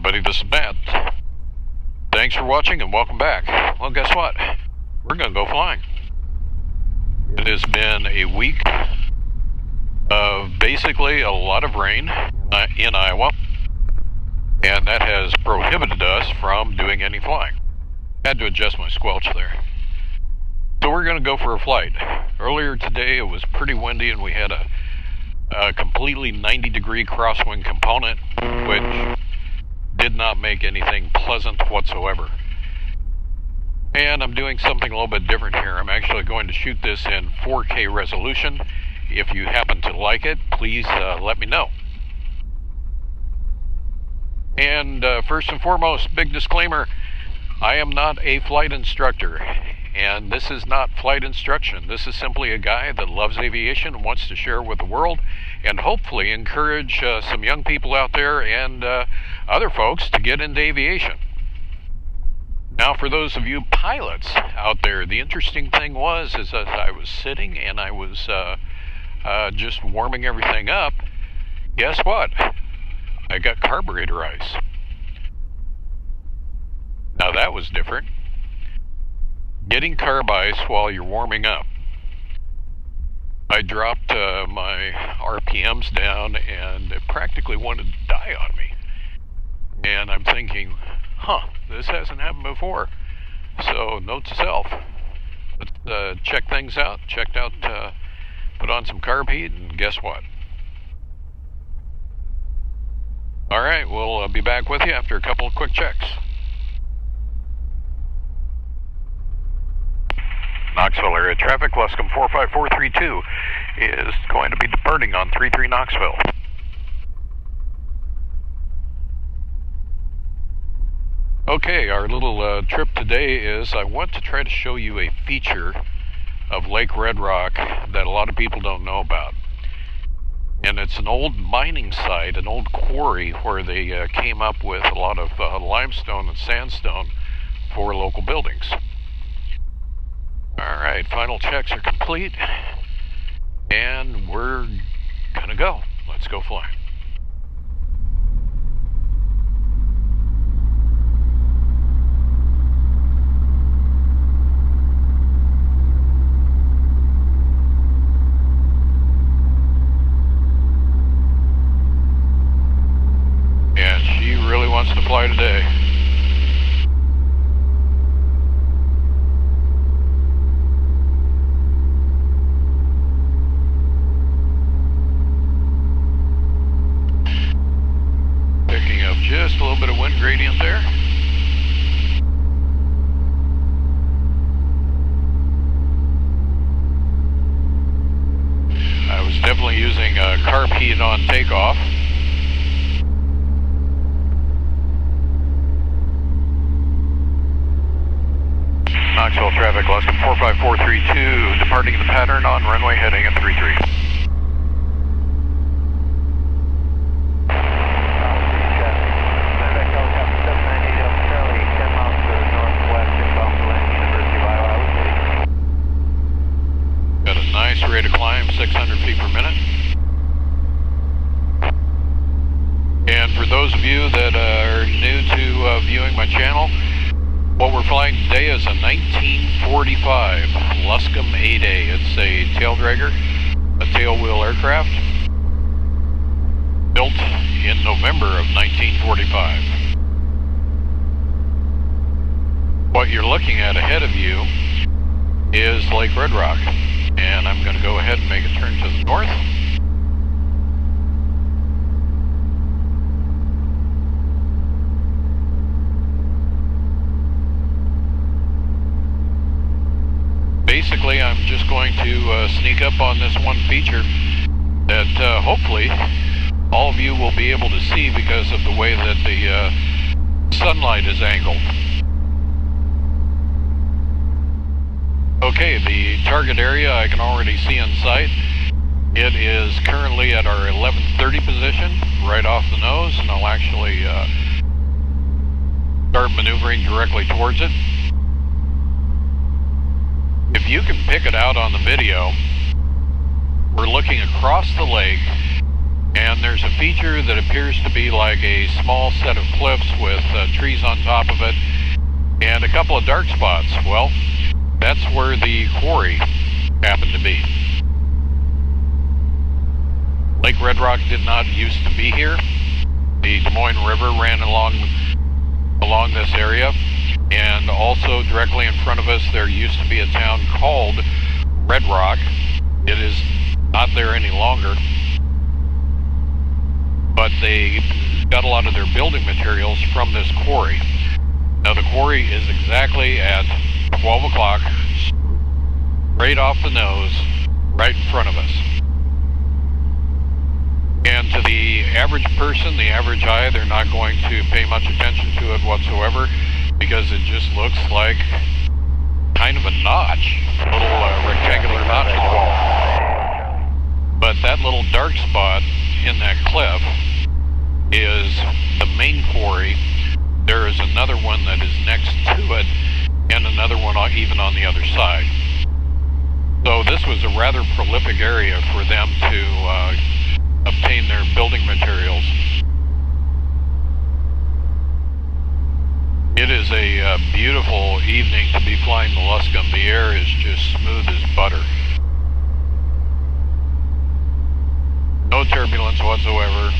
everybody, this is Matt. Thanks for watching and welcome back. Well, guess what? We're going to go flying. It has been a week of basically a lot of rain in Iowa, and that has prohibited us from doing any flying. Had to adjust my squelch there. So we're going to go for a flight. Earlier today it was pretty windy and we had a completely 90-degree crosswind component, which did not make anything pleasant whatsoever. And I'm doing something a little bit different here. I'm actually going to shoot this in 4K resolution. If you happen to like it, please let me know. And first and foremost, big disclaimer, I am not a flight instructor. And this is not flight instruction. This is simply a guy that loves aviation and wants to share with the world and hopefully encourage some young people out there and other folks to get into aviation. Now, for those of you pilots out there, the interesting thing is as I was sitting and I was just warming everything up, guess what? I got carburetor ice. Now that was different. Getting carb ice while you're warming up. I dropped my RPMs down and it practically wanted to die on me. And I'm thinking, this hasn't happened before. So note to self, let's check things out. Checked out, put on some carb heat, and guess what? Alright, we'll be back with you after a couple of quick checks. Knoxville area traffic, Luscombe 45432 is going to be departing on 33 Knoxville. Okay, our little trip today is I want to try to show you a feature of Lake Red Rock that a lot of people don't know about. And it's an old mining site, an old quarry where they came up with a lot of limestone and sandstone for local buildings. Alright, final checks are complete, and we're gonna go. Let's go fly. And she really wants to fly today. Just a little bit of wind gradient there. I was definitely using carb heat on takeoff. Knoxville traffic, Luscombe 45432, departing the pattern on runway heading at 33. Rate of climb 600 feet per minute. And for those of you that are new to viewing my channel, what we're flying today is a 1945 Luscombe 8A. It's a tail dragger, a tailwheel aircraft, built in November of 1945. What you're looking at ahead of you is Lake Red Rock. And I'm going to go ahead and make a turn to the north. Basically, I'm just going to sneak up on this one feature that hopefully all of you will be able to see because of the way that the sunlight is angled. Okay, the target area I can already see in sight. It is currently at our 1130 position, right off the nose, and I'll actually start maneuvering directly towards it. If you can pick it out on the video, we're looking across the lake And there's a feature that appears to be like a small set of cliffs with trees on top of it and a couple of dark spots. Well, that's where the quarry happened to be. Lake Red Rock did not used to be here. The Des Moines River ran along this area, and also directly in front of us there used to be a town called Red Rock. It is not there any longer, but they got a lot of their building materials from this quarry. Now the quarry is exactly at 12 o'clock, straight off the nose, right in front of us. And to the average person, the average eye, they're not going to pay much attention to it whatsoever, because it just looks like kind of a notch, a little rectangular notch in the wall. But that little dark spot in that cliff is the main quarry. There is another one that is next to it, and another one even on the other side. So this was a rather prolific area for them to obtain their building materials. It is a beautiful evening to be flying the Luscombe. The air is just smooth as butter. No turbulence whatsoever.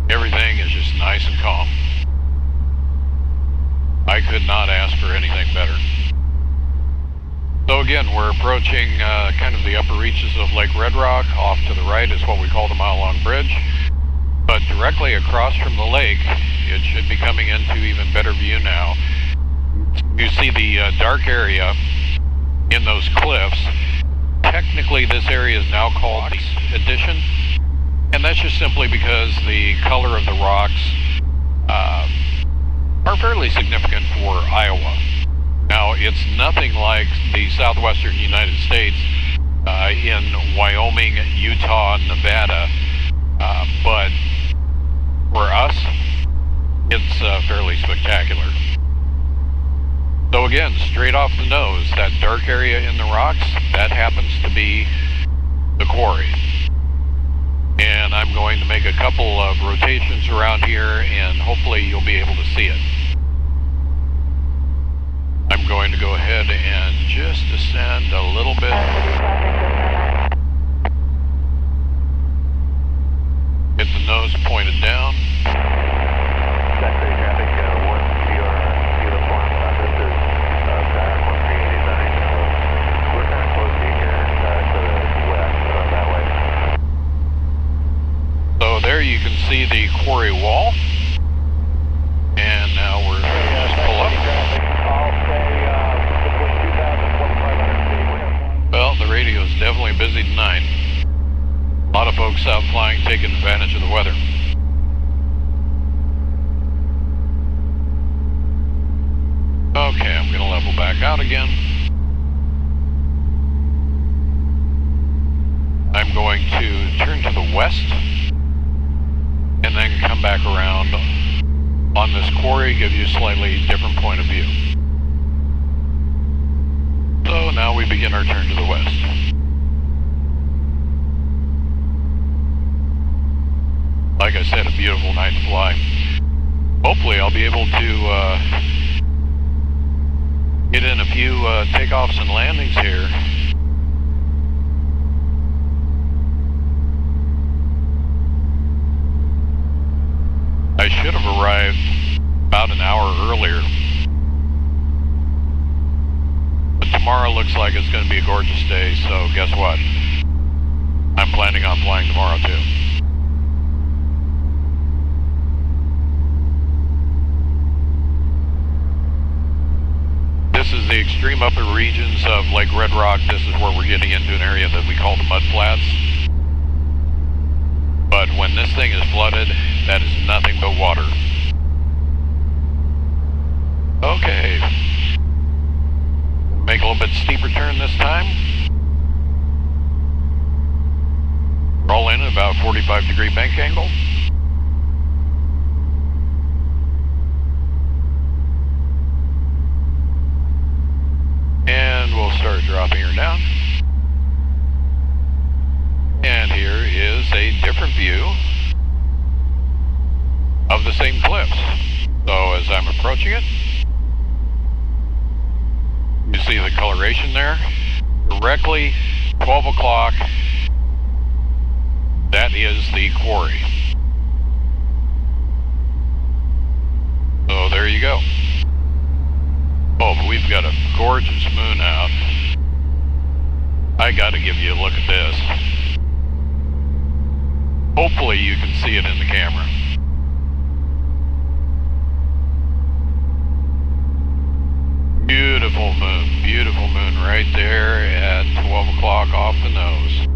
Everything is just nice and calm. I could not ask for anything better. So again, we're approaching kind of the upper reaches of Lake Red Rock. Off to the right is what we call the mile-long bridge. But directly across from the lake, it should be coming into even better view now. You see the dark area in those cliffs. Technically, this area is now called the Addition, and that's just simply because the color of the rocks are fairly significant for Iowa. Now, it's nothing like the southwestern United States in Wyoming, Utah, and Nevada, but for us, it's fairly spectacular. So again, straight off the nose, that dark area in the rocks, that happens to be the quarry. And I'm going to make a couple of rotations around here, and hopefully you'll be able to see it. I'm going to go ahead and just descend a little bit. Get the nose pointed down. So there you can see the quarry wall. And now we're just pull up. Well, the radio is definitely busy tonight. A lot of folks out flying, taking advantage of the weather. Okay, I'm going to level back out again. I'm going to turn to the west and then come back around on this quarry, give you a slightly different point of view. So now we begin our turn to the west. Like I said, a beautiful night to fly. Hopefully I'll be able to get in a few takeoffs and landings here. I should have arrived about an hour earlier. But tomorrow looks like it's going to be a gorgeous day, so guess what? I'm planning on flying tomorrow too. This is the extreme upper regions of Lake Red Rock. This is where we're getting into an area that we call the mud flats. But when this thing is flooded, that is nothing but water. Okay. Make a little bit steeper turn this time. Roll in at about 45-degree bank angle. And we'll start dropping her down. of the same cliffs. So as I'm approaching it, you see the coloration there? Directly 12 o'clock, that is the quarry. So there you go. Oh, but we've got a gorgeous moon out. I gotta give you a look at this. Hopefully you can see it in the camera. Beautiful moon right there at 12 o'clock off the nose.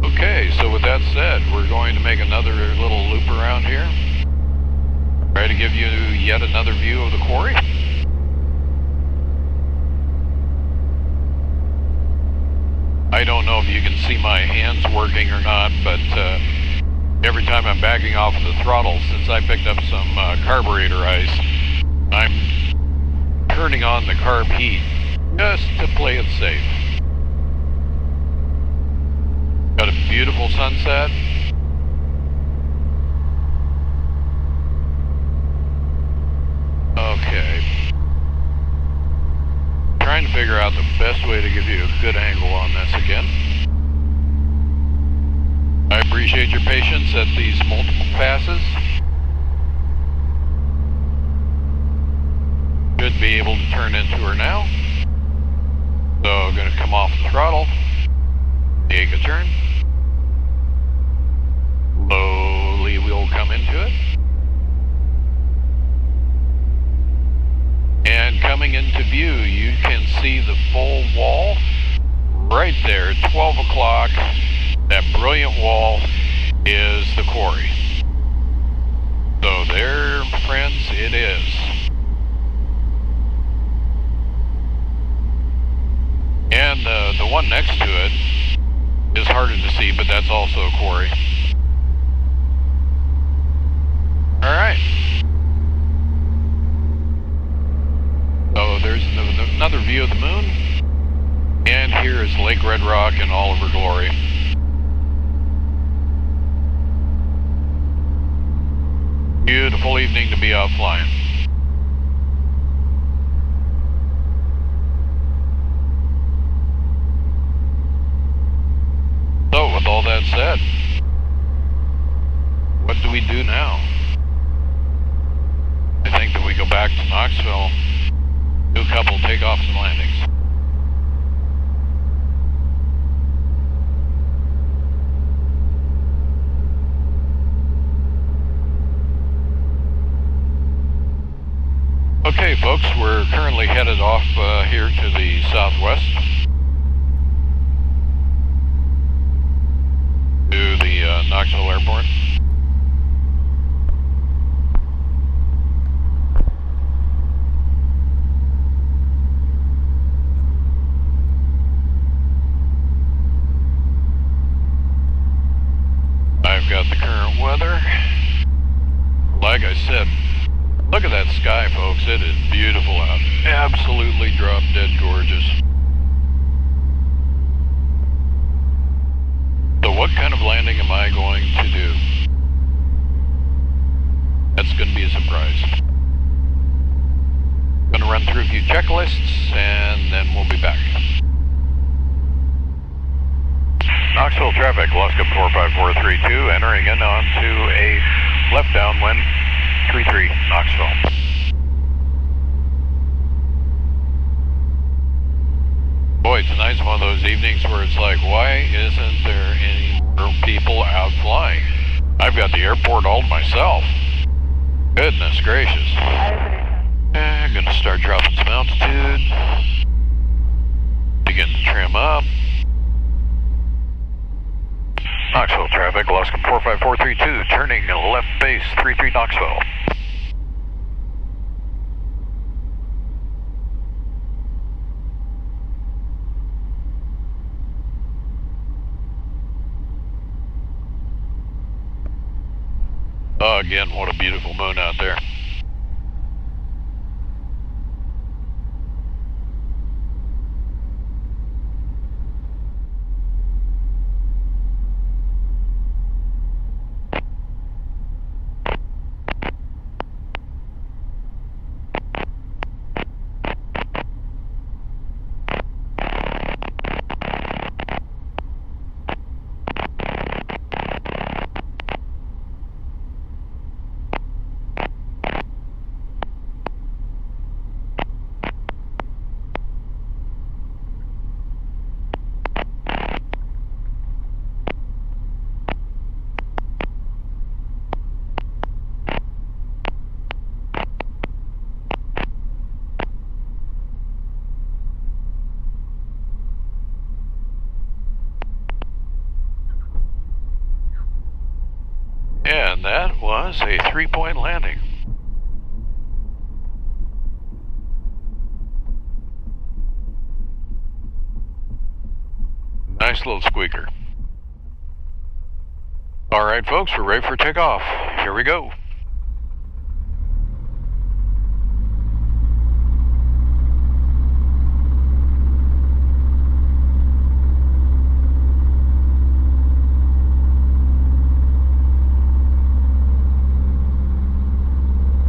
Okay, so with that said, we're going to make another little loop around here. Try to give you yet another view of the quarry. I don't know if you can see my hands working or not, but every time I'm backing off of the throttle, since I picked up some carburetor ice, I'm turning on the carb heat just to play it safe. Got a beautiful sunset. Okay. Trying to figure out the best way to give you a good angle on this again. I appreciate your patience at these multiple passes. Should be able to turn into her now. So I'm going to come off the throttle, take a turn. Slowly we'll come into it. And coming into view, you can see the full wall right there, 12 o'clock. That brilliant wall is the quarry. So there, friends, it is. And the one next to it is harder to see, but that's also a quarry. All right. So there's another view of the moon, and here is Lake Red Rock in all of her glory. Beautiful evening to be out flying. So with all that said, what do we do now? I think that we go back to Knoxville, do a couple takeoffs and landings. Okay, folks, we're currently headed off here to the southwest to the Knoxville Airport. I've got the current weather. Like I said, look at that sky, folks. It is beautiful out. Absolutely drop dead gorgeous. So what kind of landing am I going to do? That's going to be a surprise. Going to run through a few checklists and then we'll be back. Knoxville traffic, Luscombe 45432, entering in onto a left downwind, 33 Knoxville. Boy, tonight's one of those evenings where it's like, why isn't there any more people out flying? I've got the airport all to myself. Goodness gracious. I'm going to start dropping some altitude. Begin to trim up. Knoxville traffic, Luscombe 45432, turning left base, 33 Knoxville. Again, what a beautiful moon out there. that was a 3-point landing. Nice little squeaker. All right, folks, we're ready for takeoff. Here we go.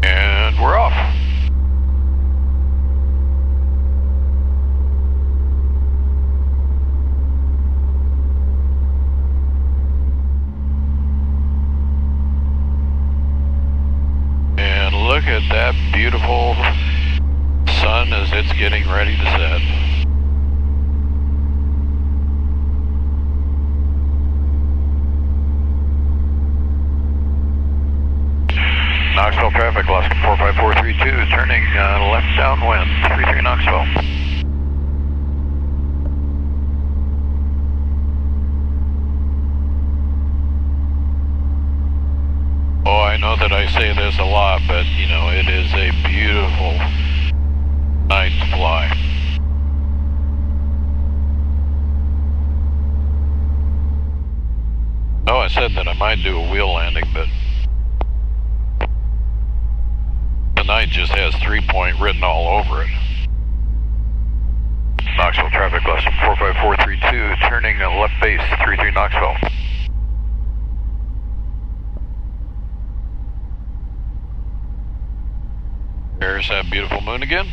And we're off. Look at that beautiful sun as it's getting ready to set. Knoxville traffic, Luscombe 45432, turning left downwind, 33 Knoxville. Oh, I know that I say this a lot, but you know, it is a beautiful night to fly. Oh, I said that I might do a wheel landing, but tonight just has 3-point written all over it. Knoxville traffic, Luscombe 45432, turning left base, 33 Knoxville. There's that beautiful moon again.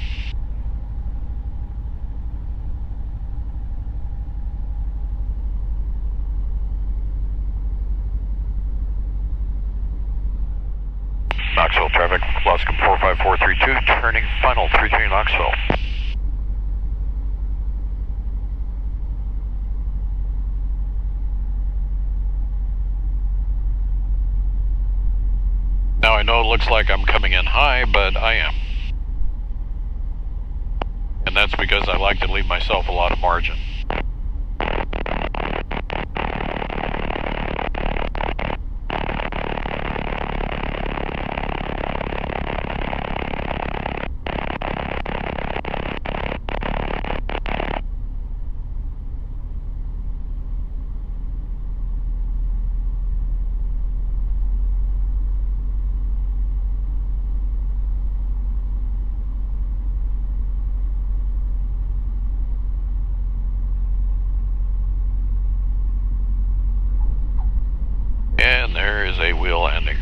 Knoxville traffic, Luscombe 45432, turning final, 33 Knoxville. Now I know it looks like I'm coming in high, but I am. And that's because I like to leave myself a lot of margin. And there is a wheel landing.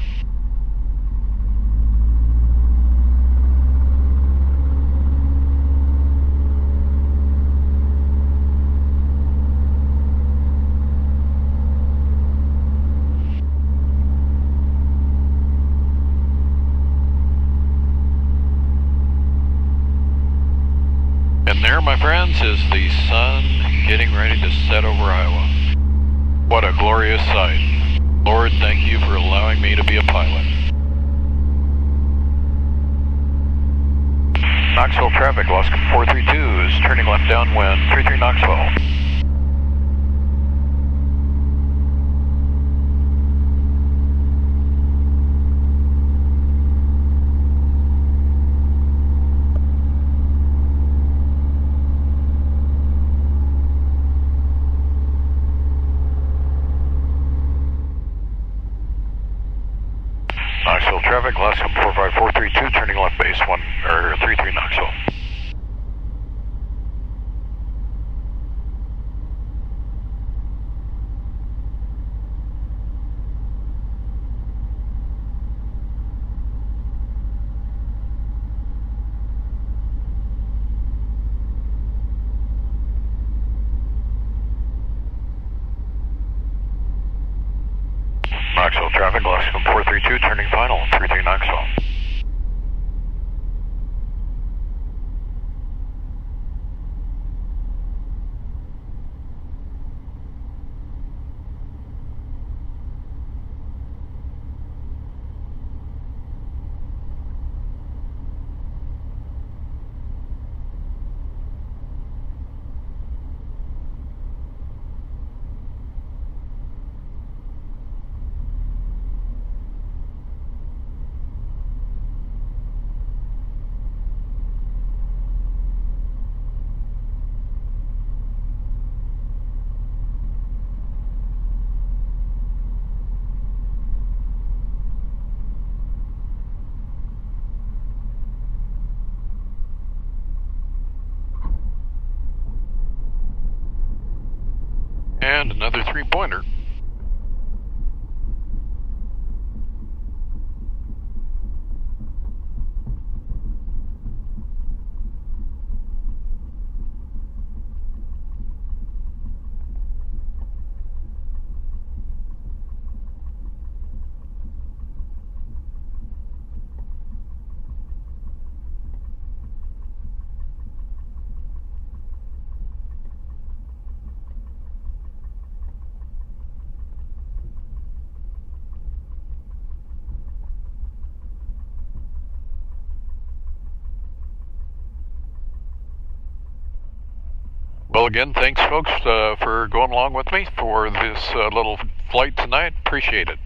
And there, my friends, is the sun getting ready to set over Iowa. What a glorious sight. Lord, thank you for allowing me to be a pilot. Knoxville traffic, Luscombe 432 is turning left downwind, 33 Knoxville. Knoxville traffic, Luscombe 45432, turning left base 33 Knoxville. Knoxville traffic, Luscombe 432, turning final, 33 Knoxville. And another 3-pointer. Well, again, thanks, folks, for going along with me for this little flight tonight. Appreciate it.